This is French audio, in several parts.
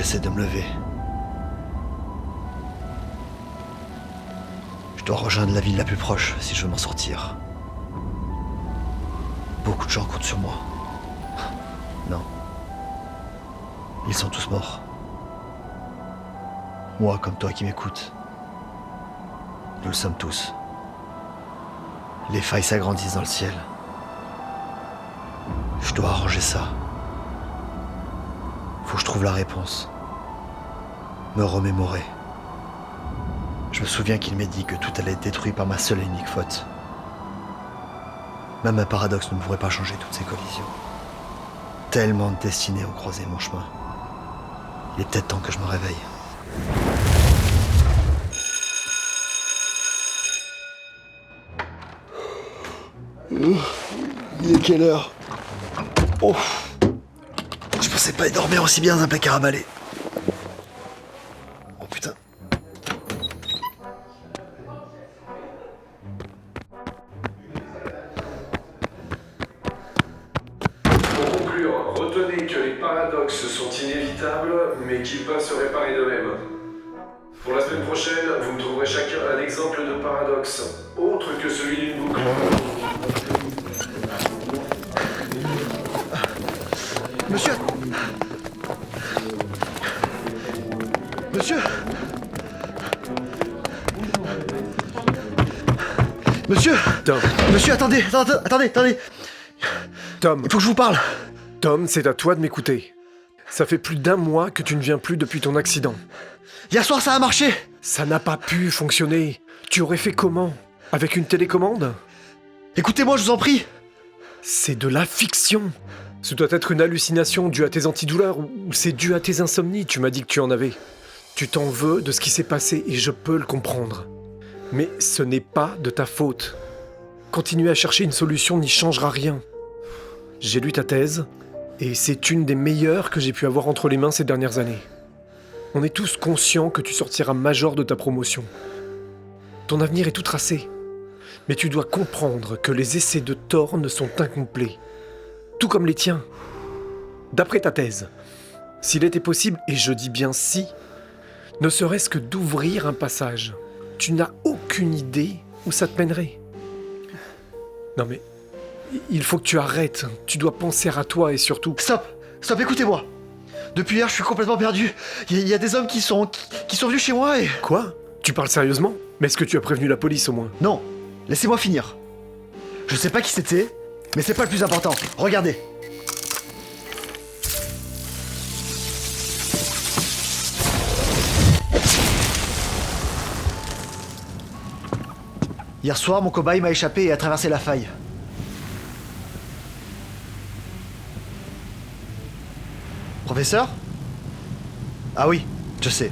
j'essaie de me lever. Je dois rejoindre la ville la plus proche si je veux m'en sortir. Beaucoup de gens comptent sur moi. Non. Ils sont tous morts. Moi, comme toi qui m'écoutes. Nous le sommes tous. Les failles s'agrandissent dans le ciel. Je dois arranger ça. Faut que je trouve la réponse. Me remémorer. Je me souviens qu'il m'ait dit que tout allait être détruit par ma seule et unique faute. Même un paradoxe ne pourrait pas changer toutes ces collisions. Tellement de destinées ont croisé mon chemin. Il est peut-être temps que je me réveille. Il est quelle heure? Oh, je pensais pas dormir aussi bien dans un placard à balai. Oh putain. Pour conclure, retenez que les paradoxes sont inévitables, mais qu'ils peuvent se réparer d'eux-mêmes. Pour la semaine prochaine, vous me trouverez chacun un exemple de paradoxe, autre que celui d'une boucle. Monsieur! Monsieur! Monsieur! Tom. Monsieur, attendez! Tom. Il faut que je vous parle! Tom, c'est à toi de m'écouter. Ça fait plus d'1 mois que tu ne viens plus depuis ton accident. Hier soir, ça a marché! Ça n'a pas pu fonctionner. Tu aurais fait comment? Avec une télécommande? Écoutez-moi, je vous en prie! C'est de la fiction. Ce doit être une hallucination due à tes antidouleurs ou c'est dû à tes insomnies, tu m'as dit que tu en avais. Tu t'en veux de ce qui s'est passé et je peux le comprendre. Mais ce n'est pas de ta faute. Continuer à chercher une solution n'y changera rien. J'ai lu ta thèse et c'est une des meilleures que j'ai pu avoir entre les mains ces dernières années. On est tous conscients que tu sortiras major de ta promotion. Ton avenir est tout tracé. Mais tu dois comprendre que les essais de Thorne sont incomplets. Tout comme les tiens. D'après ta thèse, s'il était possible, et je dis bien si, ne serait-ce que d'ouvrir un passage, tu n'as aucune idée où ça te mènerait. Non mais, il faut que tu arrêtes. Tu dois penser à toi et surtout... Stop, écoutez-moi! Depuis hier, je suis complètement perdu. Il y a des hommes qui sont venus chez moi et... Quoi? Tu parles sérieusement? Mais est-ce que tu as prévenu la police au moins? Non, laissez-moi finir. Je sais pas qui c'était, mais c'est pas le plus important. Regardez. Hier soir, mon cobaye m'a échappé et a traversé la faille. Professeur? Ah oui, je sais.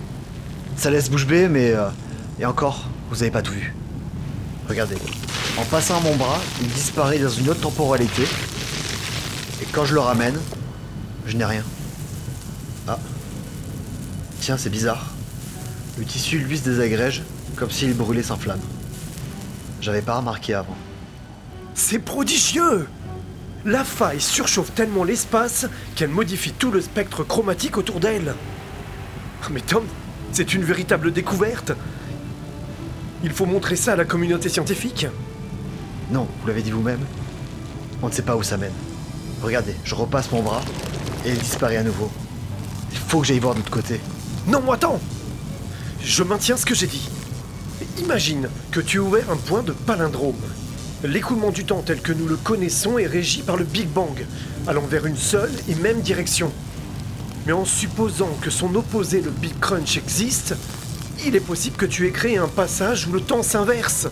Ça laisse bouche bée, mais... et encore, vous avez pas tout vu. Regardez. En passant à mon bras, il disparaît dans une autre temporalité. Et quand je le ramène, je n'ai rien. Ah. Tiens, c'est bizarre. Le tissu, lui, se désagrège, comme s'il brûlait sans flamme. J'avais pas remarqué avant. C'est prodigieux! La faille surchauffe tellement l'espace qu'elle modifie tout le spectre chromatique autour d'elle. Mais Tom, c'est une véritable découverte. Il faut montrer ça à la communauté scientifique. Non, vous l'avez dit vous-même. On ne sait pas où ça mène. Regardez, je repasse mon bras et il disparaît à nouveau. Il faut que j'aille voir de l'autre côté. Non, attends! Je maintiens ce que j'ai dit. Imagine que tu as ouvert un point de palindrome. L'écoulement du temps tel que nous le connaissons est régi par le Big Bang, allant vers une seule et même direction. Mais en supposant que son opposé, le Big Crunch, existe, il est possible que tu aies créé un passage où le temps s'inverse.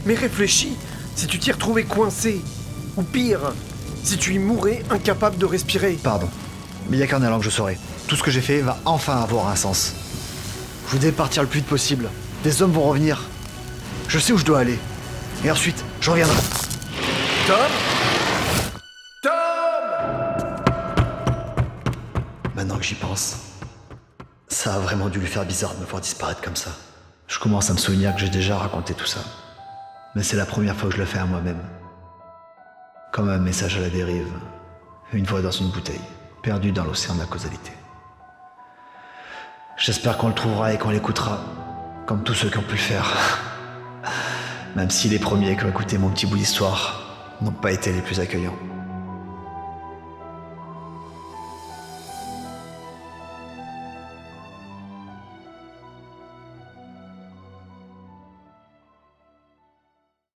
Mais réfléchis, si tu t'y retrouvais coincé, ou pire, si tu y mourais incapable de respirer. Pardon, mais il n'y a qu'en allant que je saurai. Tout ce que j'ai fait va enfin avoir un sens. Je vous devez partir le plus vite possible. Des hommes vont revenir. Je sais où je dois aller. Et ensuite, je reviendrai. Tom? Tom! Maintenant que j'y pense, ça a vraiment dû lui faire bizarre de me voir disparaître comme ça. Je commence à me souvenir que j'ai déjà raconté tout ça. Mais c'est la première fois que je le fais à moi-même. Comme un message à la dérive, une voix dans une bouteille, perdue dans l'océan de la causalité. J'espère qu'on le trouvera et qu'on l'écoutera, comme tous ceux qui ont pu le faire. Même si les premiers qui ont écouté mon petit bout d'histoire n'ont pas été les plus accueillants.